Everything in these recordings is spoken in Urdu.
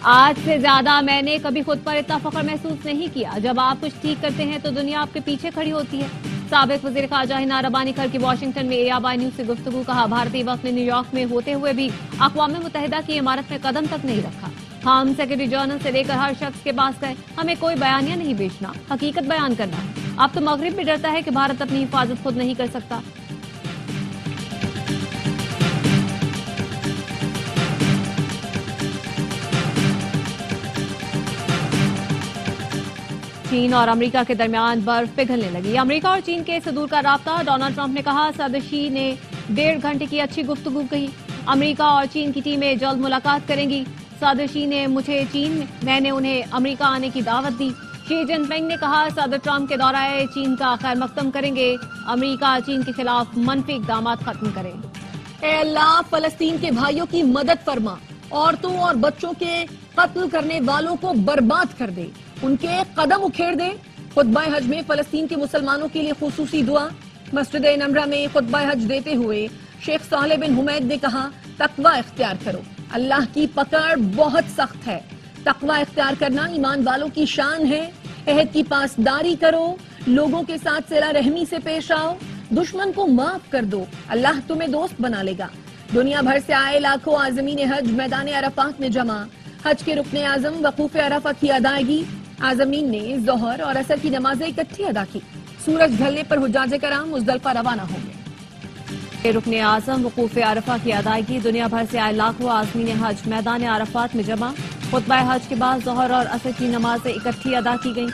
آج سے زیادہ میں نے کبھی خود پر اتنا فخر محسوس نہیں کیا۔ جب آپ کچھ ٹھیک کرتے ہیں تو دنیا آپ کے پیچھے کھڑی ہوتی ہے۔ سابق وزیر خارجہ ہنا ربانی کل کی واشنگٹن میں ARY نیوز سے گفتگو۔ کہا بھارتی وفد نے نیو یارک میں ہوتے ہوئے بھی اقوام متحدہ کی عمارت میں قدم تک نہیں رکھا۔ ہم سیکرٹری جنرل سے لے کر ہر شخص کے پاس گئے۔ ہمیں کوئی بیانیہ نہیں بیچنا، حقیقت بیان کرنا ہے۔ اب تو مغرب بھی ڈرتا ہے کہ بھارت اپنی حفاظت خود نہیں کر سکتا۔ چین اور امریکہ کے درمیان برف پگھلنے لگی۔ امریکہ اور چین کے صدور کا رابطہ۔ ڈونلڈ ٹرمپ نے کہا صدر شی نے 1.5 گھنٹے کی اچھی گفتگو کی۔ امریکہ اور چین کی ٹیمیں جلد ملاقات کریں گی۔ صدر شی نے مجھے چین میں نے انہیں امریکہ آنے کی دعوت دی۔ شی جن پنگ نے کہا صدر ٹرمپ کے دورہ چین کا خیر مقدم کریں گے۔ امریکہ چین کے خلاف منفی اقدامات ختم کرے۔ اے اللہ فلسطین کے بھائیوں کی مدد فرما، عورتوں اور بچوں کے قتل کرنے والوں کو برباد کر دے، ان کے قدم اکھیڑ دے۔ خطبہ حج میں فلسطین کے مسلمانوں کے لیے خصوصی دعا۔ مسجد نمرہ میں خطبہ حج دیتے ہوئے شیخ صالح بن حمید نے کہا تقوی اختیار کرو، اللہ کی پکڑ بہت سخت ہے۔ تقوی اختیار کرنا ایمان والوں کی شان ہے۔ عہد کی پاسداری کرو، لوگوں کے ساتھ صلہ رحمی سے پیش آؤ، دشمن کو معاف کر دو، اللہ تمہیں دوست بنا لے گا۔ دنیا بھر سے آئے لاکھوں عازمین حج میدان عرفات میں جمع۔ حج کے رکن اعظم وقوف عرفہ کی ادائیگی۔ عازمین نے ظہر اور عصر کی نمازیں اکٹھی ادا کی۔ سورج ڈھلنے پر حجاج کرام مزدلفہ روانہ ہوں گے۔ رکن اعظم وقوف عرفہ کی ادائیگی۔ دنیا بھر سے آئے لاکھوں عازمین حج میدان عرفات میں جمع۔ خطبہ حج کے بعد ظہر اور عصر کی نمازیں اکٹھی ادا کی گئیں۔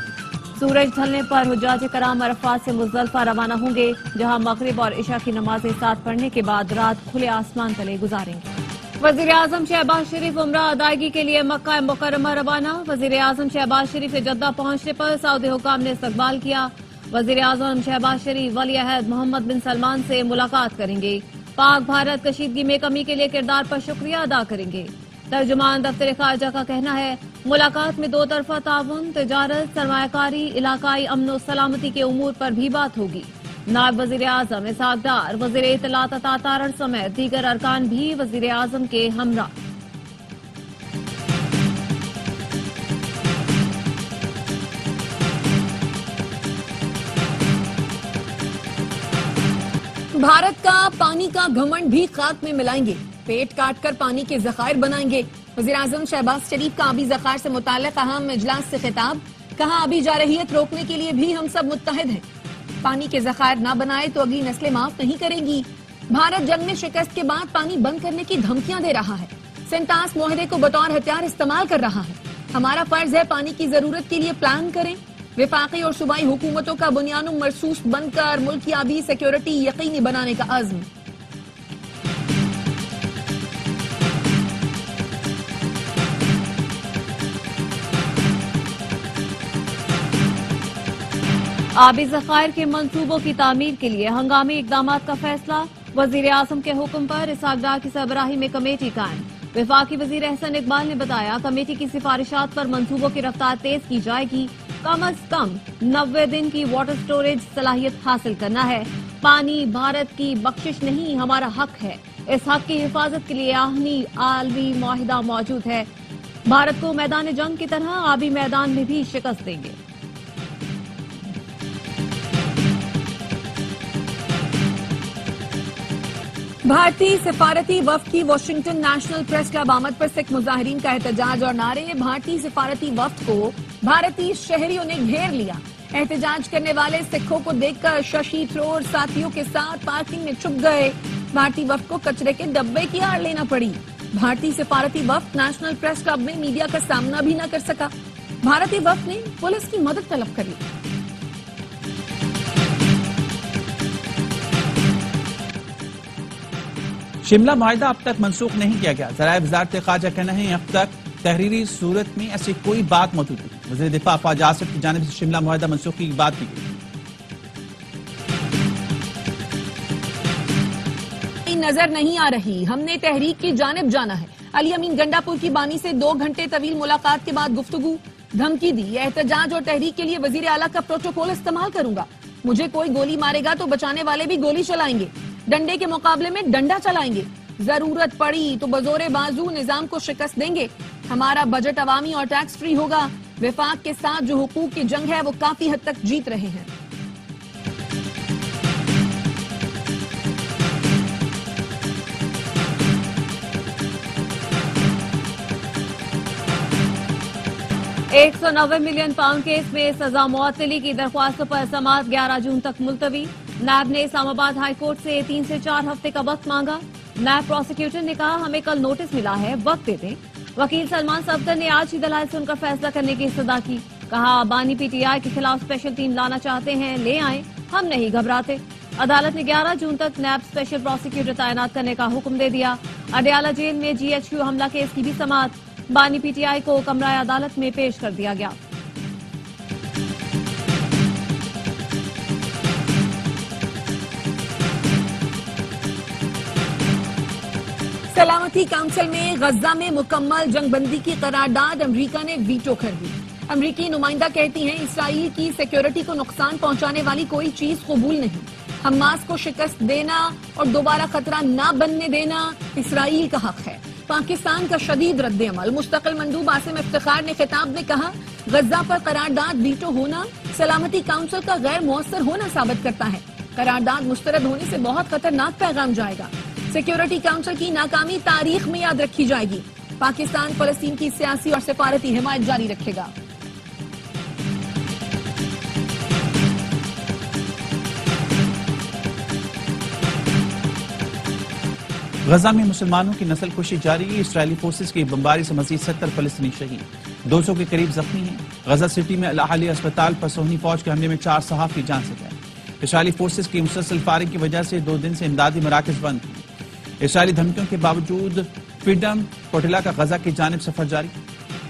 سورج ڈھلنے پر حجاج کرام عرفات سے مزدلفہ روانہ ہوں گے، جہاں مغرب اور عشاء کی نمازیں ساتھ پڑھنے کے بعد رات کھلے آسمان تلے گزاریں گے۔ وزیر اعظم شہباز شریف عمرہ ادائیگی کے لیے مکہ مکرمہ روانہ۔ وزیر اعظم شہباز شریف کے جدہ پہنچنے پر سعودی حکام نے استقبال کیا۔ وزیر اعظم شہباز شریف ولی عہد محمد بن سلمان سے ملاقات کریں گے۔ پاک بھارت کشیدگی میں کمی کے لیے کردار پر شکریہ ادا کریں گے۔ ترجمان دفتر خارجہ کا کہنا ہے ملاقات میں دو طرفہ تعاون، تجارت، سرمایہ کاری، علاقائی امن و سلامتی کے امور پر بھی بات ہوگی۔ نائب وزیر اعظم اسحاق ڈار، وزیر اطلاعات عطا تارڑ سمیت دیگر ارکان بھی وزیر اعظم کے ہمراہ۔ بھارت کا پانی کا گھمنڈ بھی خاک میں ملائیں گے، پیٹ کاٹ کر پانی کے ذخائر بنائیں گے۔ وزیر اعظم شہباز شریف کا آبی ذخائر سے متعلق اہم اجلاس سے خطاب۔ کہا آبی جارحیت روکنے کے لیے بھی ہم سب متحد ہیں، پانی کے ذخائر نہ بنائے تو اگلی نسلیں معاف نہیں کریں گی۔ بھارت جنگ میں شکست کے بعد پانی بند کرنے کی دھمکیاں دے رہا ہے، سینٹاس معاہدے کو بطور ہتھیار استعمال کر رہا ہے۔ ہمارا فرض ہے پانی کی ضرورت کے لیے پلان کریں، وفاقی اور صوبائی حکومتوں کا بنیاد مرصوص بن کر ملک کی آبی سیکیورٹی یقینی بنانے کا عزم۔ آبی ذخائر کے منصوبوں کی تعمیر کے لیے ہنگامی اقدامات کا فیصلہ۔ وزیر اعظم کے حکم پر اسحاق ڈار کی سربراہی میں کمیٹی قائم۔ وفاقی وزیر احسن اقبال نے بتایا کمیٹی کی سفارشات پر منصوبوں کی رفتار تیز کی جائے گی۔ کم از کم 90 دن کی واٹر سٹوریج صلاحیت حاصل کرنا ہے۔ پانی بھارت کی بخشش نہیں، ہمارا حق ہے۔ اس حق کی حفاظت کے لیے عالمی معاہدہ موجود ہے۔ بھارت کو میدان جنگ کی طرح آبی میدان میں بھی شکست دیں گے۔ بھارتی سفارتی وفد کی واشنگٹن نیشنل پریس کلب آمد پر سکھ مظاہرین کا احتجاج اور نعرے۔ بھارتی سفارتی وفد کو بھارتی شہریوں نے گھیر لیا۔ احتجاج کرنے والے سکھوں کو دیکھ کر ششی تھرور ساتھیوں کے ساتھ پارکنگ میں چھپ گئے۔ بھارتی وفد کو کچرے کے ڈبے کی آڑ لینا پڑی۔ بھارتی سفارتی وفد نیشنل پریس کلب میں میڈیا کا سامنا بھی نہ کر سکا۔ بھارتی وفد نے پولیس کی مدد طلب کر لی۔ شملہ معاہدہ اب تک منسوخ نہیں کیا گیا۔ ذرائع وزارت خارجہ کہنا ہے اب تک تحریری صورت میں ایسی کوئی بات موجود نہیں۔ وزیر دفاع فواز آصف کی جانب سے شملہ معاہدہ منسوخی کی بات کی گئی۔ نظر نہیں آ رہی، ہم نے تحریک کی جانب جانا ہے۔ علی امین گنڈا پور کی بانی سے 2 گھنٹے طویل ملاقات کے بعد گفتگو، دھمکی دی احتجاج اور تحریک کے لیے وزیر اعلیٰ کا پروٹوکول استعمال کروں گا، مجھے کوئی گولی مارے گا تو بچانے والے بھی گولی چلائیں گے، ڈنڈے کے مقابلے میں ڈنڈا چلائیں گے، ضرورت پڑی تو بزور بازو نظام کو شکست دیں گے۔ ہمارا بجٹ عوامی اور ٹیکس فری ہوگا. وفاق کے ساتھ جو حقوق کی جنگ ہے وہ کافی حد تک جیت رہے ہیں. £190 ملین کیس میں سزا معطلی کی درخواستوں پر سماعت 11 جون تک ملتوی. نیب نے اسلام آباد ہائی کورٹ سے 3 سے 4 ہفتے کا وقت مانگا. نیب پروسیکیوٹر نے کہا ہمیں کل نوٹس ملا ہے، وقت دے دیں. وکیل سلمان صفدر نے آج ہی دلائل سن کر فیصلہ کرنے کی استدعا کی. کہا بانی پی ٹی آئی کے خلاف اسپیشل ٹیم لانا چاہتے ہیں، لے آئیں، ہم نہیں گھبراتے. عدالت نے 11 جون تک نیب اسپیشل پروسیکیوٹر تعینات کرنے کا حکم دے دیا. اڈیالہ جیل میں GHQ حملہ کیس کی بھی سماعت. بانی پی ٹی آئی کو کمرہ عدالت میں پیش کر دیا گیا. سلامتی کونسل میں غزہ میں مکمل جنگ بندی کی قرارداد امریکہ نے ویٹو کر دی. امریکی نمائندہ کہتی ہیں اسرائیل کی سیکیورٹی کو نقصان پہنچانے والی کوئی چیز قبول نہیں. حماس کو شکست دینا اور دوبارہ خطرہ نہ بننے دینا اسرائیل کا حق ہے. پاکستان کا شدید رد عمل. مستقل مندوب عاصم افتخار نے خطاب میں کہا غزہ پر قرارداد ویٹو ہونا سلامتی کونسل کا غیر مؤثر ہونا ثابت کرتا ہے. قرارداد مسترد ہونے سے بہت خطرناک پیغام جائے گا. سیکیورٹی کونسل کی ناکامی تاریخ میں یاد رکھی جائے گی. پاکستان فلسطین کی سیاسی اور سفارتی حمایت جاری رکھے گا. غزہ میں مسلمانوں کی نسل کشی جاری. اسرائیلی فورسز کی بمباری سے مزید 70 فلسطینی شہید، 200 کے قریب زخمی ہیں. غزہ سٹی میں الاہلی اسپتال پر صہیونی فوج کے حملے میں 4 صحافی جان سے گئے. اسرائیلی فورسز کی مسلسل فائرنگ کی وجہ سے 2 دن سے امدادی مراکز بند ہیں. اسرائیلی دھمکیوں کے باوجود فریڈم کوٹیلا کا غزہ کی جانب سفر جاری.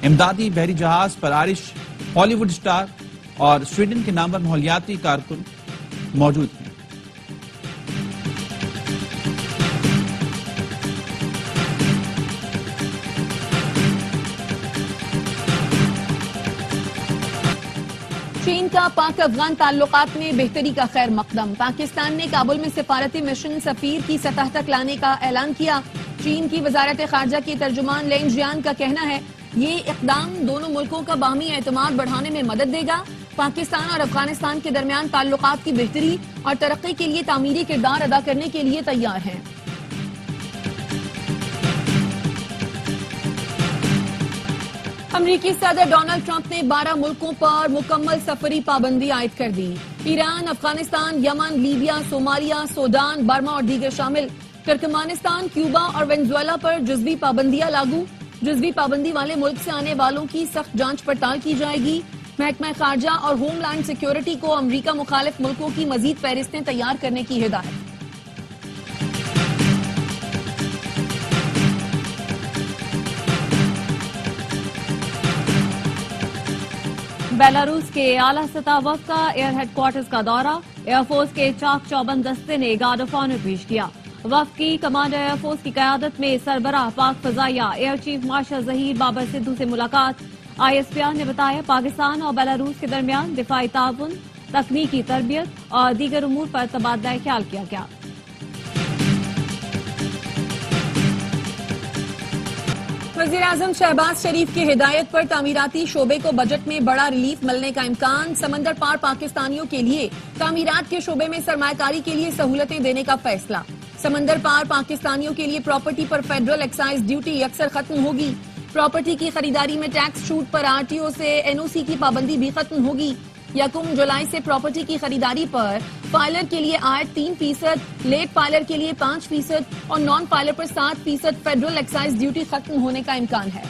امدادی بحری جہاز پر آئرش ہالی ووڈ سٹار اور سویڈن کے نامور ماحولیاتی کارکن موجود ہیں. چین کا پاک افغان تعلقات میں بہتری کا خیر مقدم. پاکستان نے کابل میں سفارتی مشن سفیر کی سطح تک لانے کا اعلان کیا. چین کی وزارت خارجہ کی ترجمان لینگ جیان کا کہنا ہے یہ اقدام دونوں ملکوں کا باہمی اعتماد بڑھانے میں مدد دے گا. پاکستان اور افغانستان کے درمیان تعلقات کی بہتری اور ترقی کے لیے تعمیری کردار ادا کرنے کے لیے تیار ہیں. امریکی صدر ڈونلڈ ٹرمپ نے 12 ملکوں پر مکمل سفری پابندی عائد کر دی. ایران، افغانستان، یمن، لیبیا، صومالیہ، سوڈان، برما اور دیگر شامل. ترکمانستان، کیوبا اور وینزویلا پر جزوی پابندیاں لاگو. جزوی پابندی والے ملک سے آنے والوں کی سخت جانچ پڑتال کی جائے گی. محکمہ خارجہ اور ہوم لینڈ سیکیورٹی کو امریکہ مخالف ملکوں کی مزید فہرستیں تیار کرنے کی ہدایت. بیلاروس کے اعلیٰ سطح وفد کا ایئر ہیڈ کوارٹرز کا دورہ. ایئر فورس کے چاک چوبند دستے نے گارڈ آف آنر پیش کیا. وفد کی کمانڈر ایئر فورس کی قیادت میں سربراہ پاک فضائیہ air chief marshal Zaheer Babar Sidhu سے ملاقات. ISPR نے بتایا پاکستان اور بیلاروس کے درمیان دفاعی تعاون، تکنیکی تربیت اور دیگر امور پر تبادلہ خیال کیا گیا. وزیراعظم شہباز شریف کی ہدایت پر تعمیراتی شعبے کو بجٹ میں بڑا ریلیف ملنے کا امکان. سمندر پار پاکستانیوں کے لیے تعمیرات کے شعبے میں سرمایہ کاری کے لیے سہولتیں دینے کا فیصلہ. سمندر پار پاکستانیوں کے لیے پراپرٹی پر فیڈرل ایکسائز ڈیوٹی اکثر ختم ہوگی. پراپرٹی کی خریداری میں ٹیکس چھوٹ پر RTO سے NOC کی پابندی بھی ختم ہوگی. 1 جولائی سے پراپرٹی کی خریداری پر فائلر کے لیے عائد 3%، لیٹ فائلر کے لیے 5% اور نان فائلر پر 7% فیڈرل ایکسائز ڈیوٹی ختم ہونے کا امکان ہے.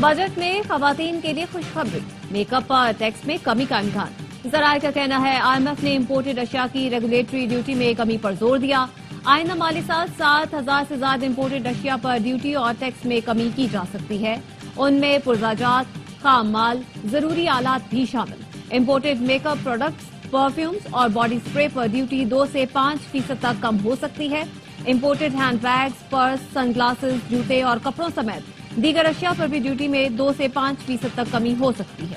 بجٹ میں خواتین کے لیے خوشخبری، میک اپ اور ٹیکس میں کمی کا امکان. ذرائع کا کہنا ہے IMF نے امپورٹڈ اشیاء کی ریگولیٹری ڈیوٹی میں کمی پر زور دیا. آئندہ مالی سال 7,000 سے زیادہ امپورٹڈ اشیاء پر ڈیوٹی اور ٹیکس میں کمی کی جا سکتی ہے. ان میں پرزاجات، خام مال، ضروری آلات بھی شامل. Imported make up products, perfumes اور باڈی اسپرے پر ڈیوٹی 2 سے 5% تک کم ہو سکتی ہے. امپورٹڈ ہینڈ بیگز، پرس، سن گلاسز، جوتے اور کپڑوں سمیت دیگر اشیاء پر بھی ڈیوٹی میں 2 سے 5% تک کمی ہو سکتی ہے.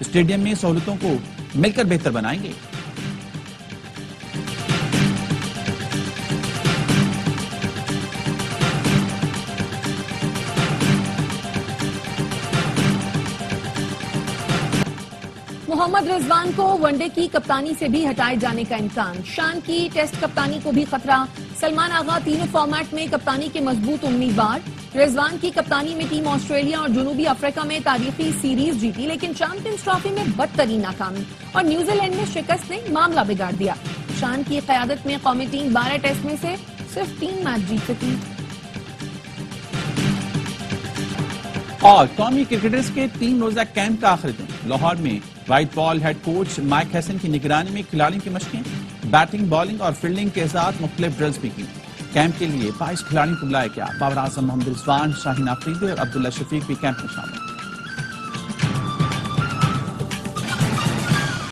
اسٹیڈیم میں سہولتوں کو مل کر بہتر بنائیں گے۔ محمد رضوان کو ون ڈے کی کپتانی سے بھی ہٹائے جانے کا امکان، شان کی ٹیسٹ کپتانی کو بھی خطرہ، سلمان آغا تینوں فارمیٹ میں کپتانی کے مضبوط امیدوار، رضوان کی کپتانی میں ٹیم آسٹریلیا اور جنوبی افریقہ میں تاریخی سیریز جیتی لیکن چیمپئنز ٹرافی میں بدترین ناکامی اور نیوزی لینڈ میں شکست نے معاملہ بگاڑ دیا۔ شان کی قیادت میں قومی ٹیم 12 ٹیسٹ میں سے صرف 3 میچ جیت سکی۔ اور قومی کرکٹرز کے 3 روزہ کیمپ کا آخری دن، لاہور میں white ball head coach mic ہیسن کی نگرانی میں کھلاڑیوں کی مشقیں، بیٹنگ، بالنگ اور فیلڈنگ کے ساتھ مختلف ڈرلز بھی کی۔ کیمپ کے لیے 22 کھلاڑیوں کو بلایا گیا۔ بابر اعظم، محمد رضوان، شاہین آفریدی اور عبداللہ شفیق بھی کیمپ میں شامل۔